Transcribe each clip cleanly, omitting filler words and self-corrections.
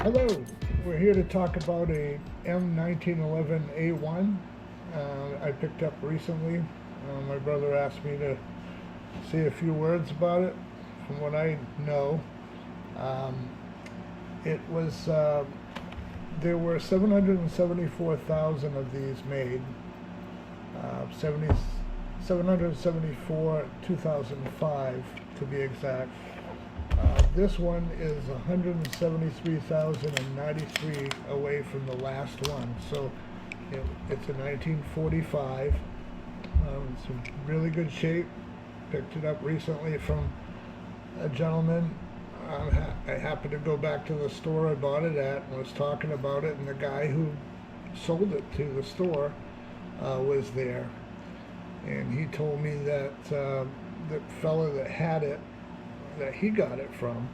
Hello, we're here to talk about a M1911A1 I picked up recently. My brother asked me to say a few words about it. From what I know, um, it was there were 774,000 of these made. 774 2005 to be exact. This one is 173,093 away from the last one, so it's a 1945. It's in really good shape. Picked it up recently from a gentleman. I happened to go back to the store I bought it at and was talking about it, and the guy who sold it to the store was there, and he told me that the fellow that had it, that he got it from,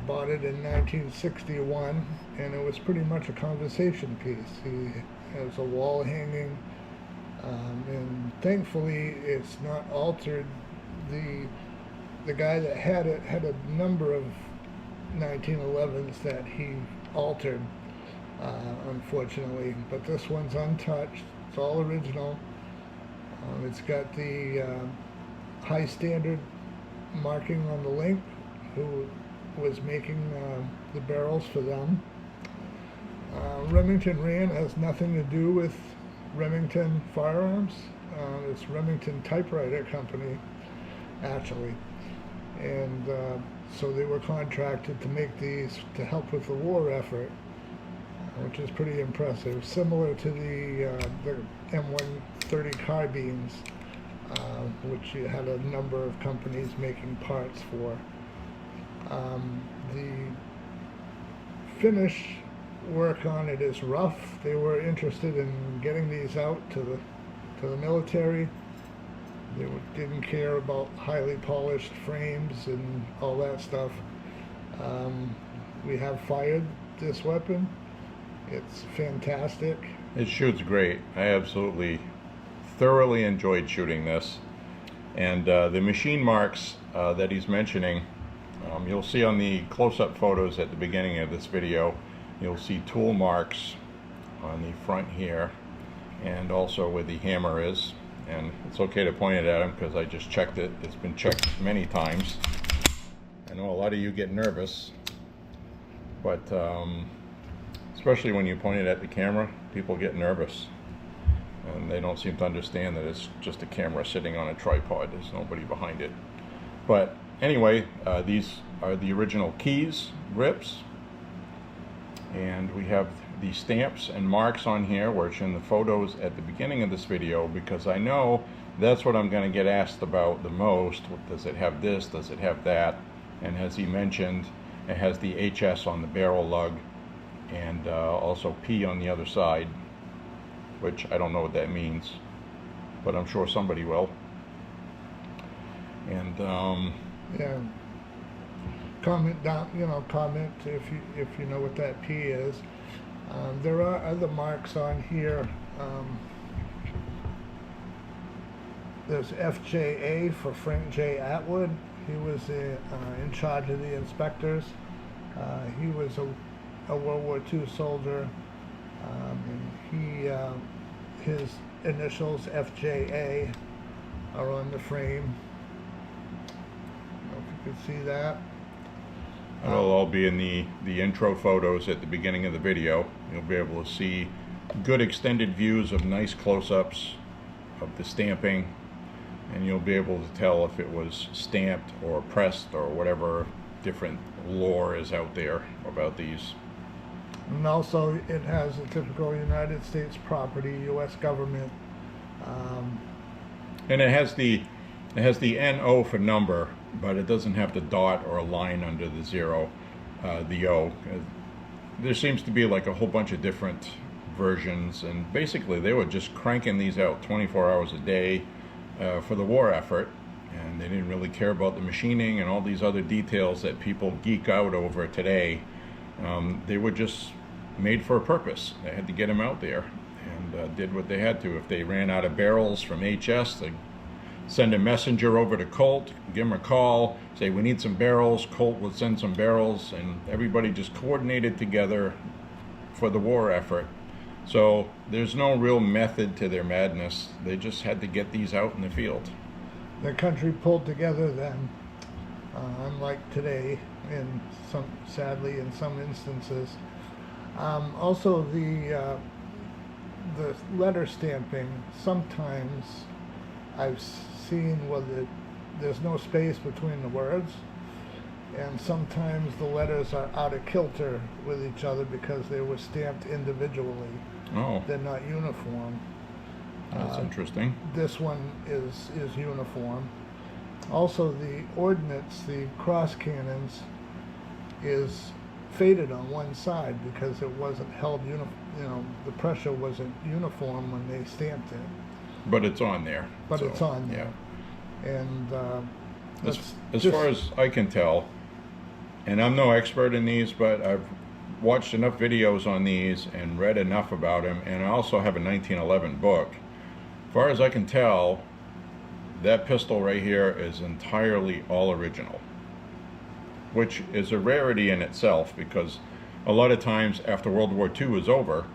bought it in 1961, and it was pretty much a conversation piece. He has a wall hanging, and thankfully it's not altered. The guy that had it had a number of 1911s that he altered, unfortunately, but this one's untouched. It's all original. It's got the high standard marking on the link, who was making the barrels for them. Remington Rand has nothing to do with Remington Firearms. It's Remington Typewriter Company, actually. And so they were contracted to make these to help with the war effort, which is pretty impressive. Similar to the M1911A1 carbines, which you had a number of companies making parts for. The finish work on it is rough. They were interested in getting these out to the military. They didn't care about highly polished frames and all that stuff. We have fired this weapon. It's fantastic. It shoots great. I absolutely thoroughly enjoyed shooting this. And the machine marks that he's mentioning, you'll see on the close-up photos at the beginning of this video. You'll see tool marks on the front here, and also where the hammer is. And it's okay to point it at him because I just checked it. It's been checked many times. I know a lot of you get nervous, but especially when you point it at the camera, people get nervous. And they don't seem to understand that it's just a camera sitting on a tripod. There's nobody behind it. But anyway, these are the original keys, grips, and we have the stamps and marks on here, which in the photos at the beginning of this video, because I know that's what I'm going to get asked about the most. Does it have this? Does it have that? And as he mentioned, it has the HS on the barrel lug, and also P on the other side, which I don't know what that means, but I'm sure somebody will. And yeah, comment down, comment if you know what that P is. There are other marks on here. There's FJA for Frank J. Atwood. He was in charge of the inspectors. He was a World War II soldier, and his initials FJA are on the frame. I don't know if you can see that. It'll all be in the intro photos at the beginning of the video. You'll be able to see good extended views of nice close-ups of the stamping, and you'll be able to tell if it was stamped or pressed or whatever different lore is out there about these. And also it has a typical United States property, U.S. government. And it has the NO for number, but it doesn't have the dot or a line under the zero, the O. There seems to be like a whole bunch of different versions, and basically they were just cranking these out 24 hours a day for the war effort, and they didn't really care about the machining and all these other details that people geek out over today. They were just made for a purpose. They had to get them out there, and did what they had to. If they ran out of barrels from HS, they send a messenger over to Colt, give him a call, say we need some barrels. Colt would send some barrels, and everybody just coordinated together for the war effort. So there's no real method to their madness. They just had to get these out in the field. The country pulled together then, unlike today, sadly in some instances. Also, the letter stamping, sometimes I've seen there's no space between the words, and sometimes the letters are out of kilter with each other because they were stamped individually. Oh, They're not uniform. that's interesting. This one is uniform. Also, the ordnance, the cross cannons, is faded on one side because it wasn't held the pressure wasn't uniform when they stamped it. But it's on there. But so, it's on there. Yeah. And As far as I can tell, and I'm no expert in these, but I've watched enough videos on these and read enough about them, and I also have a 1911 book. As far as I can tell, that pistol right here is entirely all original, which is a rarity in itself, because a lot of times after World War II was over,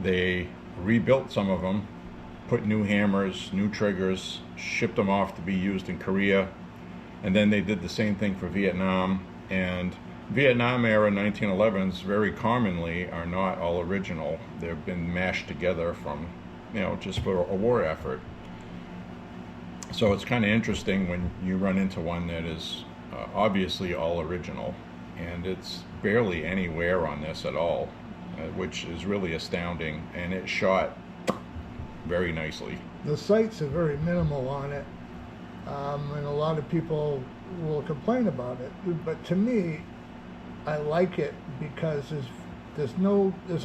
they rebuilt some of them, put new hammers, new triggers, shipped them off to be used in Korea, and then they did the same thing for Vietnam. And Vietnam era 1911s very commonly are not all original. They've been mashed together from, just for a war effort. So it's kind of interesting when you run into one that is obviously all original, and it's barely any wear on this at all, which is really astounding, and it shot very nicely. the sights are very minimal on it, and a lot of people will complain about it. But to me, I like it because there's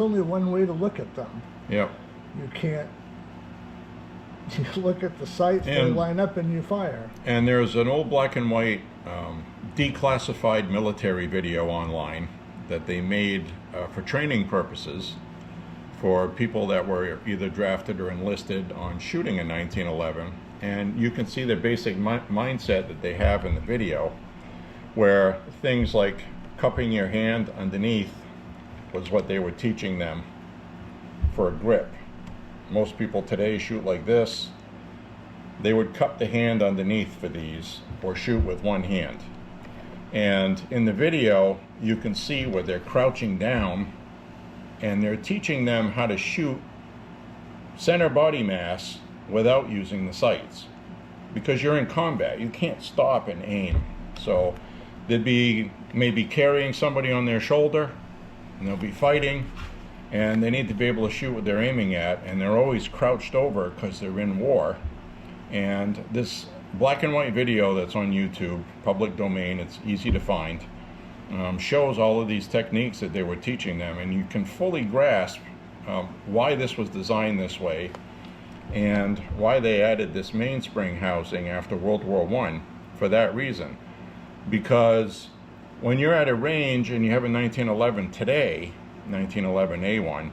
only one way to look at them. Yep. You can't look at the sights, they line up, and you fire. And there's an old black and white declassified military video online that they made for training purposes for people that were either drafted or enlisted on shooting in 1911. And you can see the basic mindset that they have in the video, where things like cupping your hand underneath was what they were teaching them for a grip. Most people today shoot like this. They would cup the hand underneath for these, or shoot with one hand. And in the video, you can see where they're crouching down, and they're teaching them how to shoot center body mass without using the sights. Because you're in combat, you can't stop and aim. So they'd be maybe carrying somebody on their shoulder, and they'll be fighting, and they need to be able to shoot what they're aiming at, and they're always crouched over because they're in war. And this black and white video that's on YouTube, public domain, it's easy to find, shows all of these techniques that they were teaching them, and you can fully grasp why this was designed this way and why they added this mainspring housing after World War I for that reason. Because when you're at a range and you have a 1911 today, 1911A1,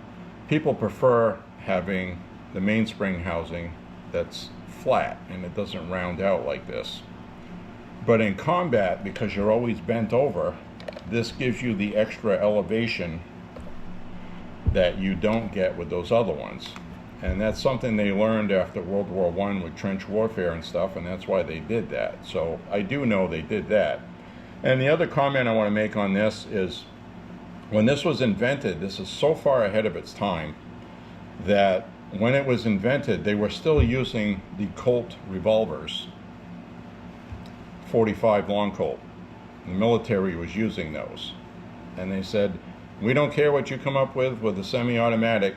people prefer having the mainspring housing that's flat and it doesn't round out like this. But in combat, because you're always bent over, this gives you the extra elevation that you don't get with those other ones. And that's something they learned after World War I with trench warfare and stuff, and that's why they did that. So I do know they did that. And the other comment I want to make on this is, when this was invented, this is so far ahead of its time that when it was invented, they were still using the Colt revolvers, 45 long Colt. The military was using those. And they said, we don't care what you come up with a semi-automatic,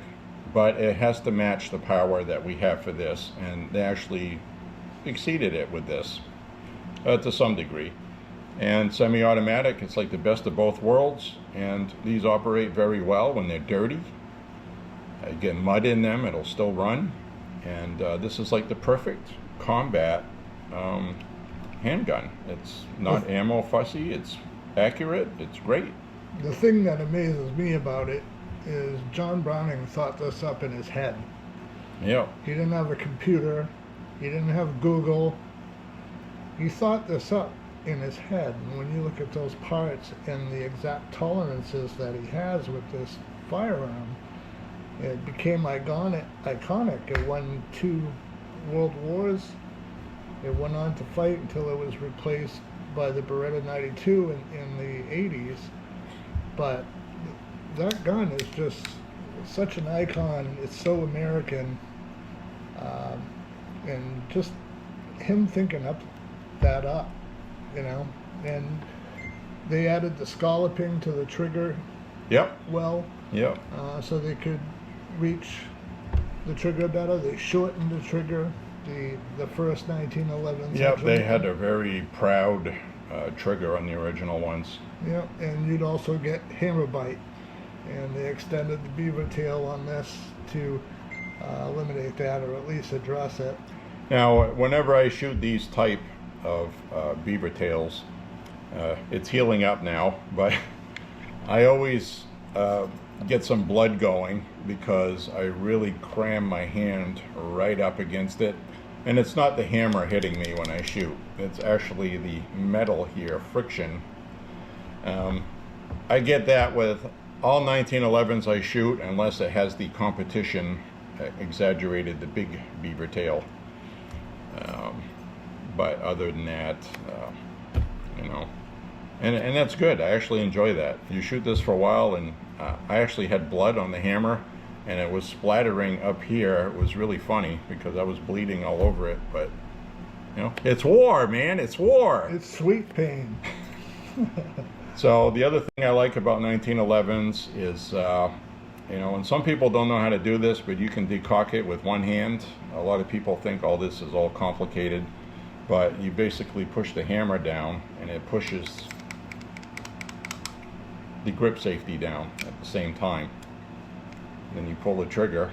but it has to match the power that we have for this. And they actually exceeded it with this to some degree. And semi-automatic, it's like the best of both worlds, and these operate very well when they're dirty. Get mud in them, it'll still run. And this is like the perfect combat handgun. It's not ammo fussy, it's accurate, it's great. The thing that amazes me about it is John Browning thought this up in his head. Yeah. He didn't have a computer. He didn't have Google. He thought this up in his head. And when you look at those parts and the exact tolerances that he has with this firearm, it became iconic. It won 2 world wars. It went on to fight until it was replaced by the Beretta 92 in the 80s. But that gun is just such an icon. It's so American. And just him thinking that up, you know. And they added the scalloping to the trigger. Yep. Well. Yep. So they could reach the trigger better. They shortened the trigger. The first 1911s. Yep. They had a very proud trigger on the original ones. Yep. And you'd also get hammer bite, and they extended the beaver tail on this to eliminate that, or at least address it. Now, whenever I shoot these type of beaver tails, it's healing up now, but I always get some blood going because I really cram my hand right up against it. And it's not the hammer hitting me when I shoot. It's actually the metal here, friction. I get that with all 1911s I shoot, unless it has the competition exaggerated, the big beaver tail. But other than that, you know, and that's good. I actually enjoy that. You shoot this for a while, and I actually had blood on the hammer, and it was splattering up here. It was really funny because I was bleeding all over it. But you know, it's war, man. It's war. It's sweet pain. So the other thing I like about 1911s is, you know, and some people don't know how to do this, but you can decock it with one hand. A lot of people think all this is all complicated, but you basically push the hammer down, and it pushes the grip safety down at the same time. Then you pull the trigger,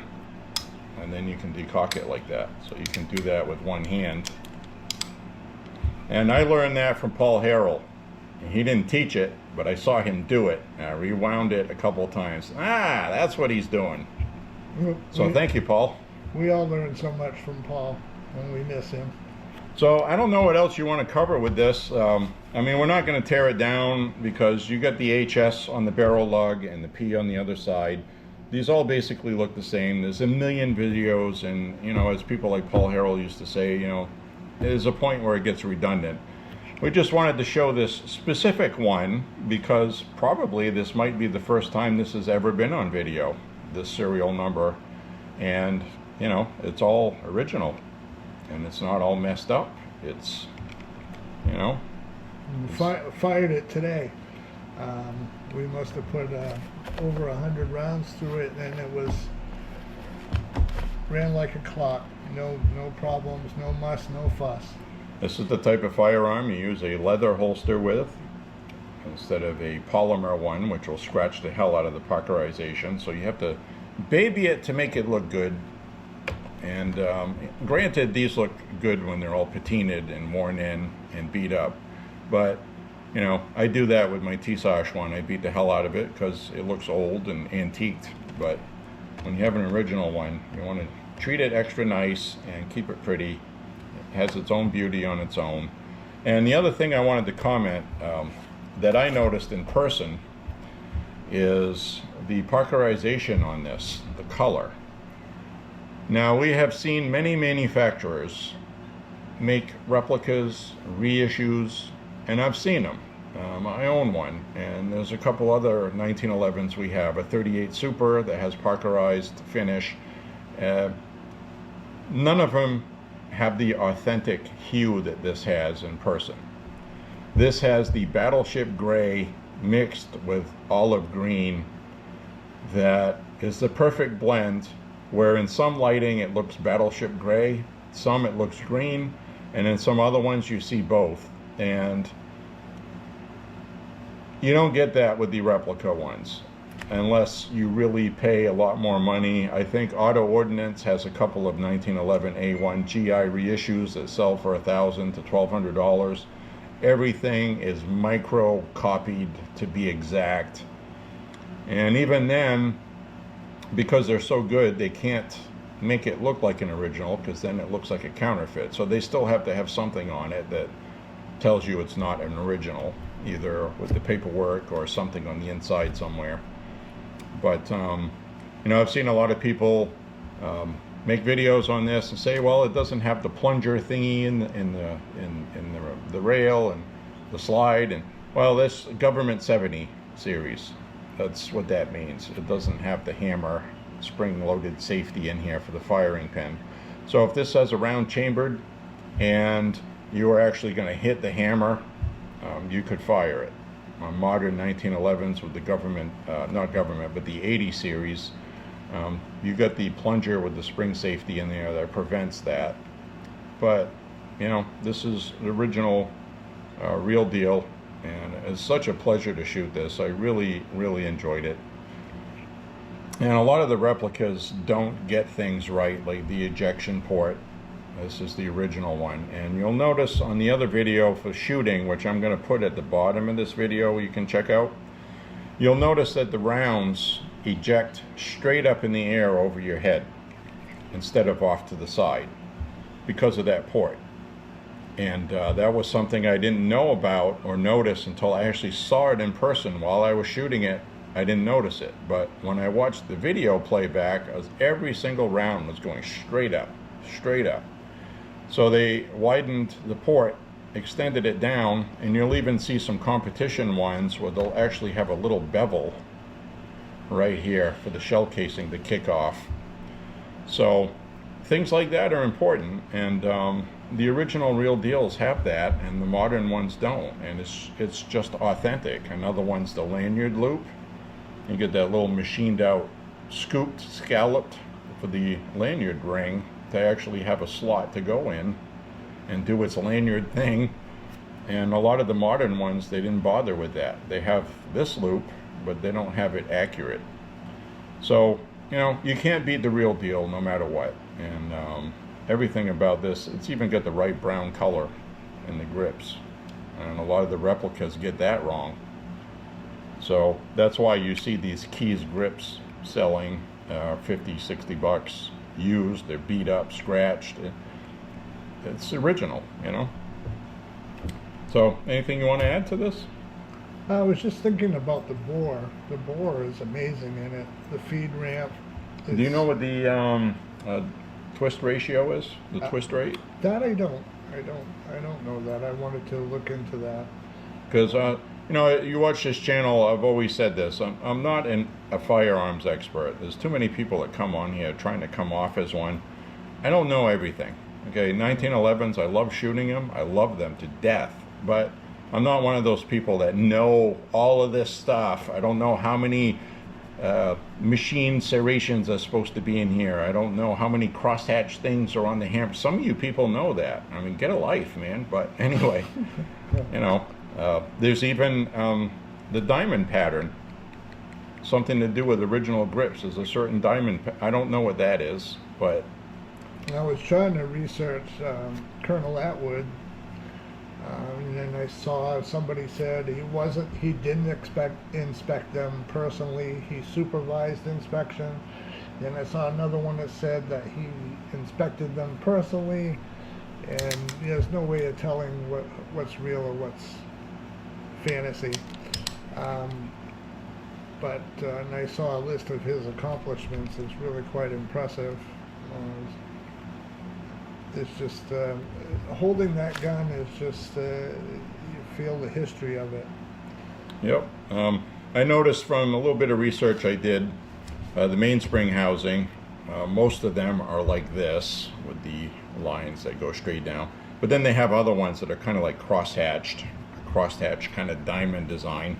and then you can decock it like that. So you can do that with one hand. And I learned that from Paul Harrell. He didn't teach it, but I saw him do it. I rewound it a couple of times. That's what he's doing. So thank you, Paul. We all learned so much from Paul, and we miss him. So I don't know what else you want to cover with this. I mean, we're not going to tear it down because you got the HS on the barrel lug and the P on the other side. These all basically look the same. There's a million videos, and you know, as people like Paul Harrell used to say, you know, there's a point where it gets redundant. We just wanted to show this specific one because probably this might be the first time this has ever been on video, this serial number. And, you know, it's all original. And it's not all messed up. It's, you know. Fired it today. We must have put over 100 rounds through it, and it ran like a clock. No problems, no muss, no fuss. This is the type of firearm you use a leather holster with instead of a polymer one, which will scratch the hell out of the Parkerization. So you have to baby it to make it look good. And granted, these look good when they're all patinaed and worn in and beat up. But, you know, I do that with my T-Sash one. I beat the hell out of it because it looks old and antiqued. But when you have an original one, you want to treat it extra nice and keep it pretty. Has its own beauty on its own. And the other thing I wanted to comment that I noticed in person is the Parkerization on this, the color. Now, we have seen many manufacturers make replicas, reissues, and I've seen them. I own one, and there's a couple other 1911s we have, a 38 Super that has Parkerized finish. None of them have the authentic hue that this has in person. This has the battleship gray mixed with olive green that is the perfect blend, where in some lighting it looks battleship gray, some it looks green, and in some other ones you see both. And you don't get that with the replica ones unless you really pay a lot more money. I think Auto Ordnance has a couple of 1911A1 GI reissues that sell for $1,000 to $1,200. Everything is micro copied to be exact, and even then, because they're so good, they can't make it look like an original, because then it looks like a counterfeit. So they still have to have something on it that tells you it's not an original, either with the paperwork or something on the inside somewhere. But you know, I've seen a lot of people make videos on this and say, well, it doesn't have the plunger thingy in the rail and the slide, and well, this Government 70 series, that's what that means. It doesn't have the hammer spring-loaded safety in here for the firing pin. So if this has a round chambered and you are actually going to hit the hammer, you could fire it. On modern 1911s with the government, not government, but the 80 series, you got the plunger with the spring safety in there that prevents that. But you know, this is the original, real deal, and it's such a pleasure to shoot this. I really enjoyed it. And a lot of the replicas don't get things right, like the ejection port. This is the original one, and you'll notice on the other video for shooting, which I'm going to put at the bottom of this video you can check out, you'll notice that the rounds eject straight up in the air over your head instead of off to the side because of that port. And that was something I didn't know about or notice until I actually saw it in person. While I was shooting it, I didn't notice it, but when I watched the video playback, every single round was going straight up. So they widened the port, extended it down, and you'll even see some competition ones where they'll actually have a little bevel right here for the shell casing to kick off. So things like that are important, and the original real deals have that, and the modern ones don't, and it's just authentic. Another one's the lanyard loop. You get that little machined out, scooped, scalloped for the lanyard ring to actually have a slot to go in and do its lanyard thing. And a lot of the modern ones, they didn't bother with that. They have this loop, but they don't have it accurate. So, you know, you can't beat the real deal no matter what. And everything about this, it's even got the right brown color in the grips. And a lot of the replicas get that wrong. So that's why you see these Keys grips selling 50, 60 bucks used. They're beat up, scratched. It's original, you know. So anything you want to add to this? I was just thinking about the bore. The bore is amazing in it. The feed ramp. Do you know what the twist ratio is? The twist rate? That I don't know that. I wanted to look into that. Because you know, you watch this channel, I've always said this, I'm not a firearms expert. There's too many people that come on here trying to come off as one. I don't know everything. Okay, 1911s, I love shooting them. I love them to death. But I'm not one of those people that know all of this stuff. I don't know how many machine serrations are supposed to be in here. I don't know how many crosshatch things are on the hammer. Some of you people know that. I mean, get a life, man. But anyway, you know. There's even the diamond pattern, something to do with original grips. There's a certain diamond, I don't know what that is, but... I was trying to research Colonel Atwood, and then I saw somebody said he didn't inspect them personally, he supervised inspection. Then I saw another one that said that he inspected them personally, and there's no way of telling what's real or what's fantasy. But and I saw a list of his accomplishments. It's really quite impressive. It's just holding that gun is just you feel the history of it. Yep. I noticed from a little bit of research I did, the mainspring housing, most of them are like this with the lines that go straight down. But then they have other ones that are kind of like crosshatch kind of diamond design.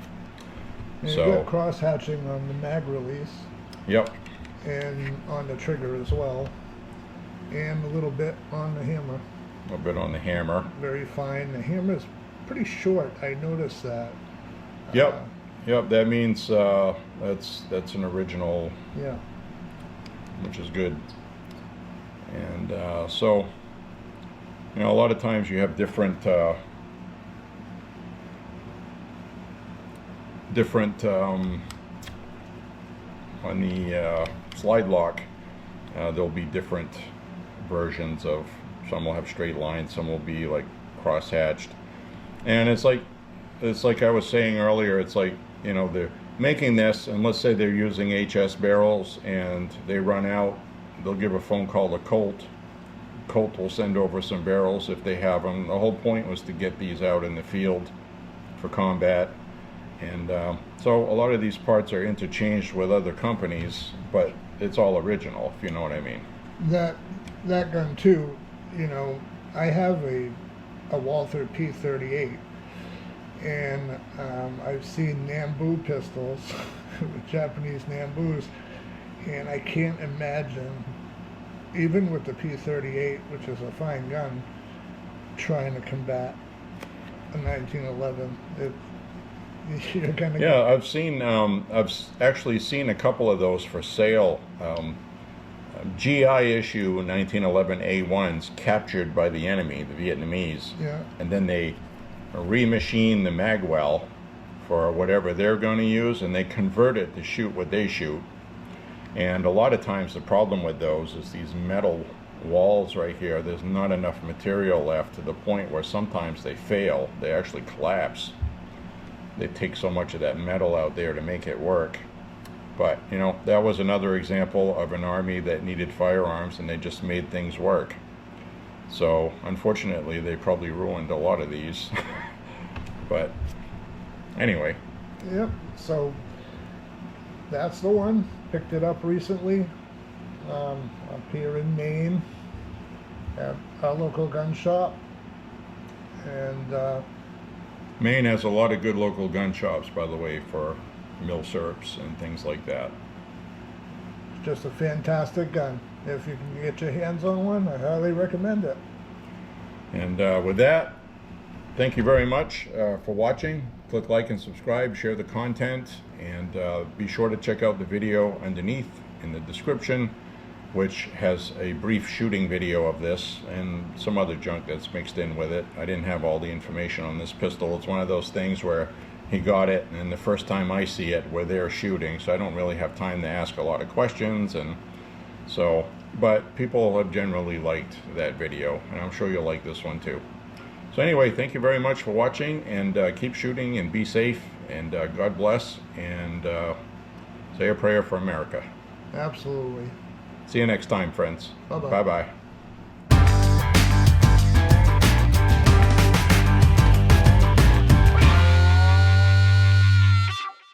And so you got cross hatching on the mag release. Yep. And on the trigger as well. And a little bit on the hammer. A little bit on the hammer. Very fine. The hammer's pretty short. I noticed that. Yep. Yep. That means that's an original. Yeah. Which is good. And so, you know, a lot of times you have different on the slide lock, There'll be different versions of, some will have straight lines, some will be like cross-hatched. And it's like I was saying earlier, it's like, you know, they're making this, and let's say they're using HS barrels and they run out, they'll give a phone call to Colt. Colt will send over some barrels if they have them. The whole point was to get these out in the field for combat. And so a lot of these parts are interchanged with other companies, but it's all original, if you know what I mean. That gun too, you know, I have a Walther P38, and I've seen Nambu pistols, Japanese Nambus, and I can't imagine, even with the P38, which is a fine gun, trying to combat a 1911. You're gonna yeah, I've seen, I've actually seen a couple of those for sale. GI issue 1911A1s captured by the enemy, the Vietnamese. Yeah. And then they remachine the magwell for whatever they're going to use, and they convert it to shoot what they shoot. And a lot of times the problem with those is these metal walls right here, there's not enough material left, to the point where sometimes they fail. They actually collapse. They take so much of that metal out there to make it work. But, you know, that was another example of an army that needed firearms, and they just made things work. So, unfortunately, they probably ruined a lot of these. But, anyway. Yep, so that's the one. Picked it up recently up here in Maine at our local gun shop. And Maine has a lot of good local gun shops, by the way, for milsurps and things like that. it's just a fantastic gun. If you can get your hands on one, I highly recommend it. And with that, thank you very much for watching. Click like and subscribe, share the content, and be sure to check out the video underneath in the description, which has a brief shooting video of this and some other junk that's mixed in with it. I didn't have all the information on this pistol. It's one of those things where he got it, and the first time I see it, we're there shooting, so I don't really have time to ask a lot of questions. And so, but people have generally liked that video, and I'm sure you'll like this one too. So anyway, thank you very much for watching, and keep shooting and be safe, and God bless, and say a prayer for America. Absolutely. See you next time, friends. Bye-bye. Bye-bye.